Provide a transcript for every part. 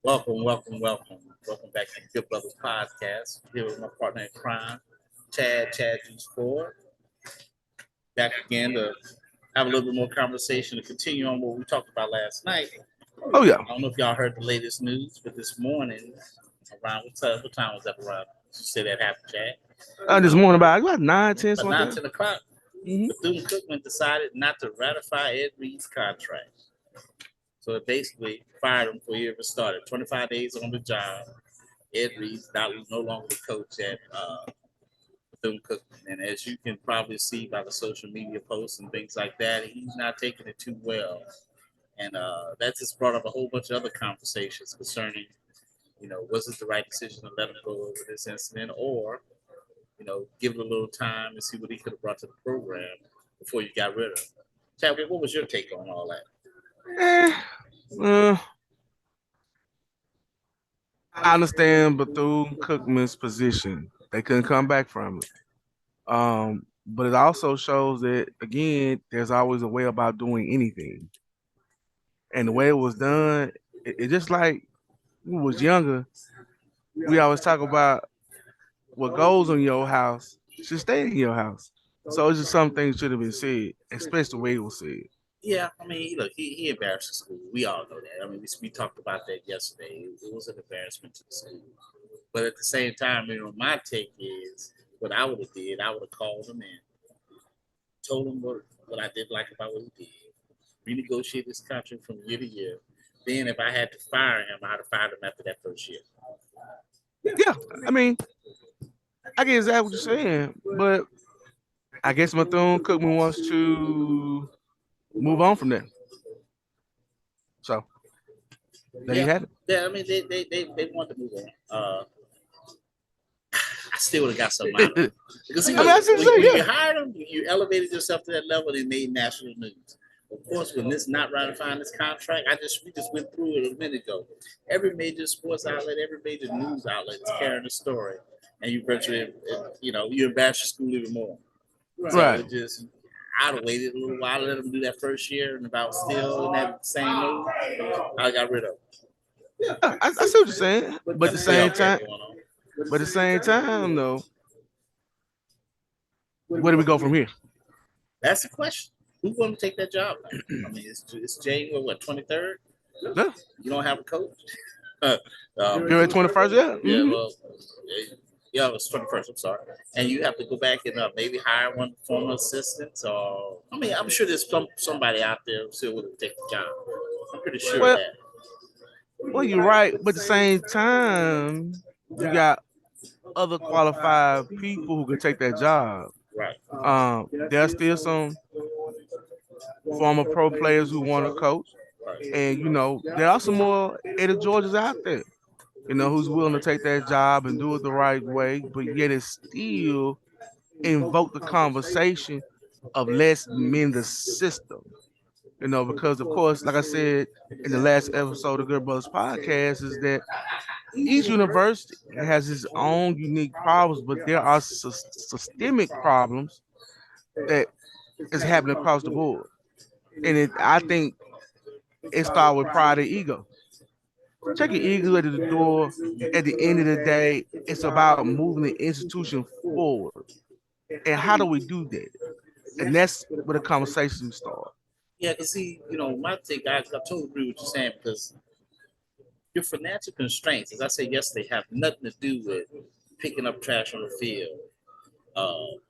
Welcome, welcome, welcome. Welcome back to the Good Brothers Podcast. Here with my partner in crime, Chad G. Ford. Back again to have a little bit more conversation to continue on what we talked about last night. Oh yeah. I don't know if y'all heard the latest news, but this morning, around what time was that around? You said that happened, Chad? This morning about 9, 10, But something now like 10 o'clock, that. Bethune-Cookman decided not to ratify Ed Reed's contract. So it basically fired him before he ever started. 25 days on the job. Ed Reed's no longer the coach at Bethune-Cookman. And as you can probably see by the social media posts and things like that, he's not taking it too well. And that just brought up a whole bunch of other conversations concerning, was it the right decision to let him go over this incident or, give it a little time and see what he could have brought to the program before you got rid of him. Chadwick, what was your take on all that? Eh, uh, I understand Bethune-Cookman's position. They couldn't come back from it. But it also shows that again, there's always a way about doing anything. And the way it was done, it just like when we was younger, we always talk about what goes in your house should stay in your house. So it's just some things should have been said, especially the way it was said. Yeah, I mean, look, he embarrassed the school. We all know that. I mean, we talked about that yesterday. It was an embarrassment to the school. But at the same time, my take is what I would have did. I would have called him in, told him what I did like about what he did, renegotiate his contract from year to year. Then, if I had to fire him, I'd have fired him after that first year. Yeah, I mean, I get exactly what you're saying, but I guess Bethune-Cookman wants to move on from there. So there you Yeah, have it. yeah. I mean, they want to move on. I still would have got something out of him because I see, mean, look, that's what I'm when saying. you Yeah, hired him, you elevated yourself to that level and made national news. Of course, when this not ratifying this contract, we just went through it a minute ago. Every major sports outlet, every major news outlet is carrying the story, and you virtually, you embarrass your school even more. So right. it just, I'd have waited a little while, let them do that first year, and about still in that same mood, I got rid of them. Yeah, I see what you're saying, but Got at the the same playoff game time, going on. though, where do we go from here? That's the question. Who's going to take that job now? I mean, it's January, what, 23rd? Yeah, You don't have a coach? January 21st. Yeah. Yeah, well, yeah, it was 21st. I'm sorry. And you have to go back and maybe hire one of the former assistants, or I mean, I'm sure there's somebody out there who still would take the job. I'm pretty sure of Well, that. you're right, but at the same time, you got other qualified people who can take that job. Right. There's still some former pro players who want to coach, Right. and there are some more Eddie Georges out there. Who's willing to take that job and do it the right way, but yet it still invoke the conversation of let's mend the system. Because of course, like I said in the last episode of Good Brothers Podcast, is that each university has its own unique problems, but there are systemic problems that is happening across the board. And I think it starts with pride and ego. Check your ego at the door. At the end of the day, it's about moving the institution forward. And how do we do that? And that's where the conversation starts. Yeah, because see, my take, I totally agree with you saying because your financial constraints, as I said yesterday, have nothing to do with picking up trash on the field.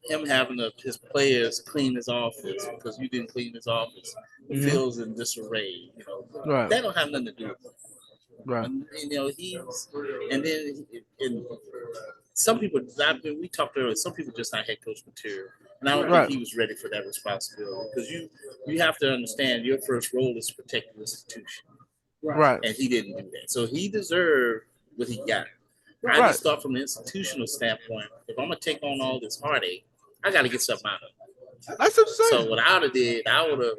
Him having his players clean his office because you didn't clean his office. The Mm-hmm. field's in disarray. Right. That don't have nothing to do with it. Right. He's and then and some people. We talked earlier. Some people just not head coach material, and I don't think Right. he was ready for that responsibility because you have to understand your first role is to protect the institution, Right. and he didn't do that. So he deserved what he got. I Right. just thought from an institutional standpoint, if I'm gonna take on all this heartache, I got to get something out of it. That's what I'm So saying. what I would have did, I would have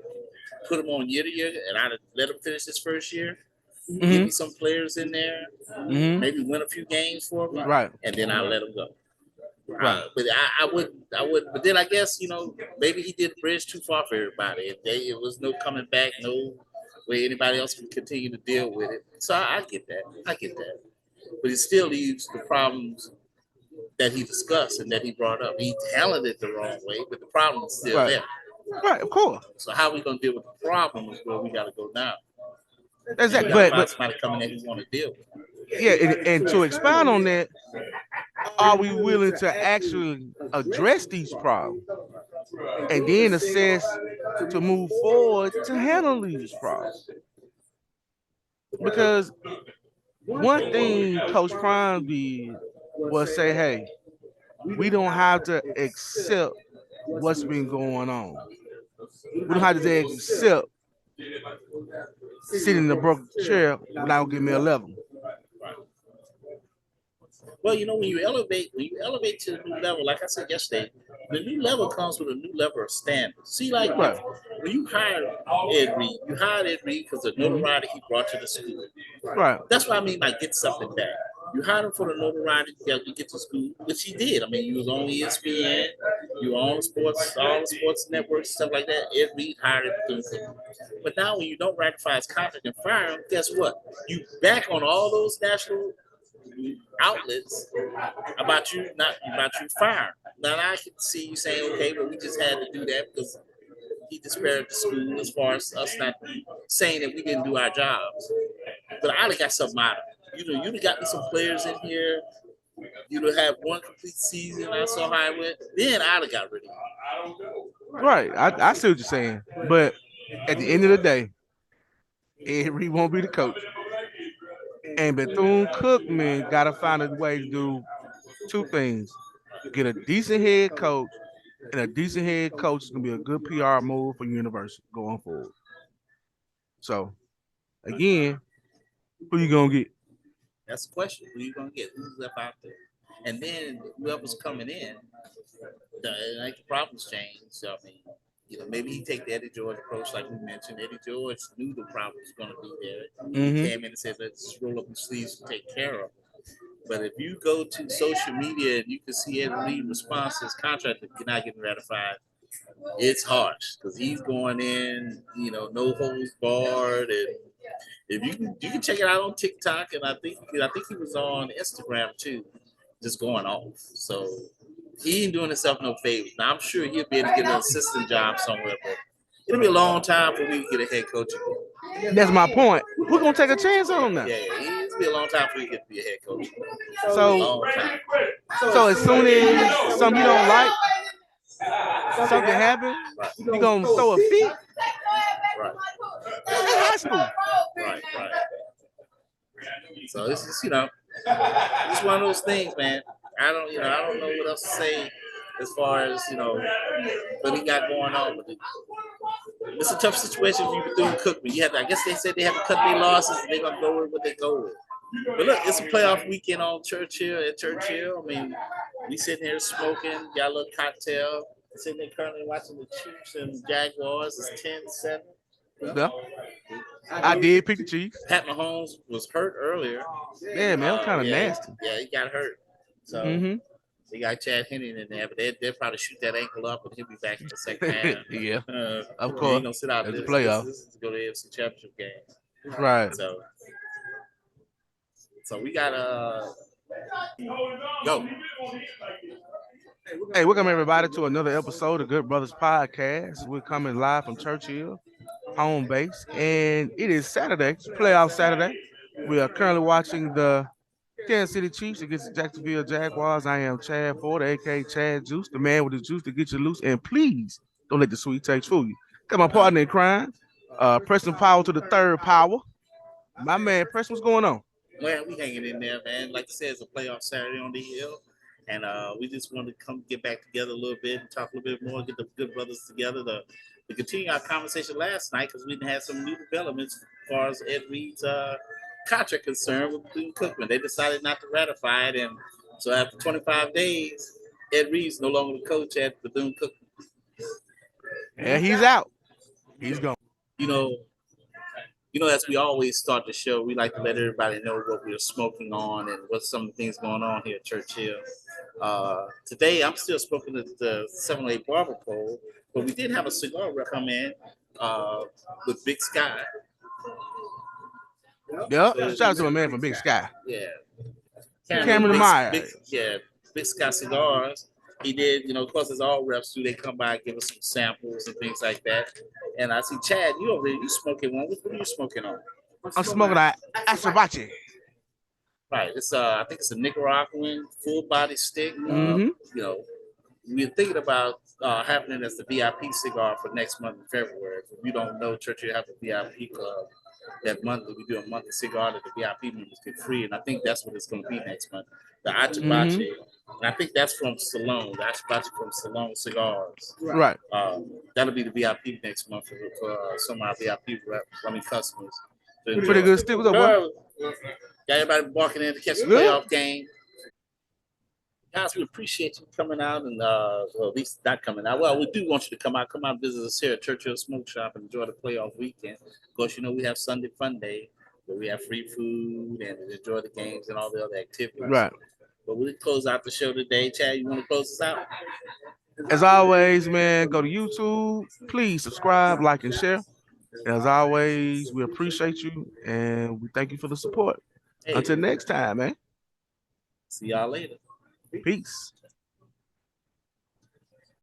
put him on year to year, and I'd have let him finish his first year. Give Mm-hmm. me some players in there, Mm-hmm. maybe win a few games for me, Right. and then I'll let him go. Right. But I would. But then I guess maybe he did the bridge too far for everybody. It was no coming back, no where anybody else can continue to deal with it. So I get that. I get that. But it still leaves the problems that he discussed and that he brought up. He handled it the wrong way, but the problem is still Right. there. Right, of course. So how we gonna deal with the problem is where we gotta go now. And we Exactly. gotta But find somebody coming in who want to deal with it. yeah, and to expound on that, are we willing to actually address these problems and then assess to move forward to handle these problems? Because one thing Coach Prime did was say, hey, we don't have to accept what's been going on. We don't have to accept sitting in the broken chair without giving me a level. Well, when you elevate to the new level, like I said yesterday, the new level comes with a new level of standards. See, like Right. when you hired Ed Reed, because of the notoriety he brought to the school. Right. That's what I mean by get something back. You hired him for the notoriety to get to school, which he did. I mean, you was on ESPN, you were on all the sports networks, stuff like that. Ed Reed hired him. But now when you don't ratify his contract and fire him, guess what? You back on all those national outlets about you firing. Now I can see you saying, okay, but we just had to do that because he disparaged the school as far as us not saying that we didn't do our jobs. But I'd have got something out of it. You'd have got me some players in here. You'd have had one complete season. I saw how it went. Then I'd have got rid of you. Right. I see what you're saying. But at the end of the day, Ed Reed won't be the coach. And Bethune-Cookman got to find a way to do two things. Get a decent head coach, and a decent head coach is going to be a good PR move for university going forward. So, again, who you going to get? That's the question. Who you going to get? Who's up out there? And then whoever's coming in, the problems change. So, I mean, maybe he take the Eddie George approach, like we mentioned. Eddie George knew the problem was going to be there. He came in and said, let's roll up the sleeves and take care of it. But if you go to social media and you can see Eddie Reed's response to his contract that you're not getting ratified, it's harsh because he's going in, no holds barred. And if you can check it out on TikTok, and I think he was on Instagram too, just going off. So he ain't doing himself no favors. Now I'm sure he'll be able to get an assistant job somewhere, but it'll be a long time for we to get a head coach again. That's my point. We're gonna take a chance on him now. Yeah, it'll be a long time for you to be a head coach. So as soon as something you don't like, something happens, you're gonna throw a fit. Right. That's high school. Right. So it's just, it's one of those things, man. I don't know what else to say as far as, what he got going on with it. It's a tough situation for you doing Cookman. I guess they said they have to cut their losses and they're gonna go with what they go with. But look, it's a playoff weekend on Churchill. I mean, we sitting here smoking, got a little cocktail, sitting there currently watching the Chiefs and Jaguars. It's 10-7. Yeah. I did pick the Chiefs. Pat Mahomes was hurt earlier. Yeah, man, kind of nasty. Yeah, he got hurt. So they got Chad Henney in there, but they'll probably shoot that ankle up and he'll be back in the second half. Yeah, of course. He's gonna sit out this playoff. This is to go to the AFC Championship game. Right. So we gotta go. Hey, welcome everybody to another episode of Good Brothers Podcast. We're coming live from Churchill, home base, and it is Saturday, playoff Saturday. We are currently watching the Kansas City Chiefs against the Jacksonville Jaguars. I am Chad Ford, aka Chad Juice, the man with the juice to get you loose. And please don't let the sweet taste fool you. Got my partner in crime, Preston Power to the third power. My man, Preston, what's going on? Well, we hanging in there, man. Like I said, it's a playoff Saturday on the hill. And we just wanted to come get back together a little bit and talk a little bit more, get the good brothers together to continue our conversation last night because we had some new developments as far as Ed Reed's contract concerned with Bethune-Cookman. They decided not to ratify it. And so after 25 days, Ed Reed's no longer the coach at Bethune-Cookman. Yeah, he's out. He's gone. As we always start the show, we like to let everybody know what we're smoking on and what's some of the things going on here at Churchill. Today, I'm still smoking the 708 Barber Pole, but we did have a cigar rep come in with Big Sky. Yep. Shout out to my man from Big Sky. Yeah. Cameron Myers. Big Sky Cigars. He did, of course, as all reps do, they come by and give us some samples and things like that. And I see Chad, you over there, you smoking one. What are you smoking on? I'm smoking a Asabache. Right. It's I think it's a Nicaraguan full body stick. Mm-hmm. We're thinking about having it as the VIP cigar for next month in February. If you don't know, Churchill have a VIP club that monthly. We do a monthly cigar that the VIP members get free, and I think that's what it's going to be next month. The Achabache, and I think that's from Salone. The Achabache from Salone Cigars. Right. That'll be the VIP next month for some of our VIP customers. Pretty good stick. What's up, boy? Got everybody walking in to catch the playoff game. Guys, we appreciate you coming out and well, at least not coming out. Well, we do want you to come out visit us here at Churchill Smoke Shop and enjoy the playoff weekend. Of course, we have Sunday Fun Day where we have free food and enjoy the games and all the other activities. Right. But we'll close out the show today. Chad, you want to close us out? As always, man, go to YouTube. Please subscribe, like, and share. As always, we appreciate you and we thank you for the support. Until next time, man. See y'all later. Peace.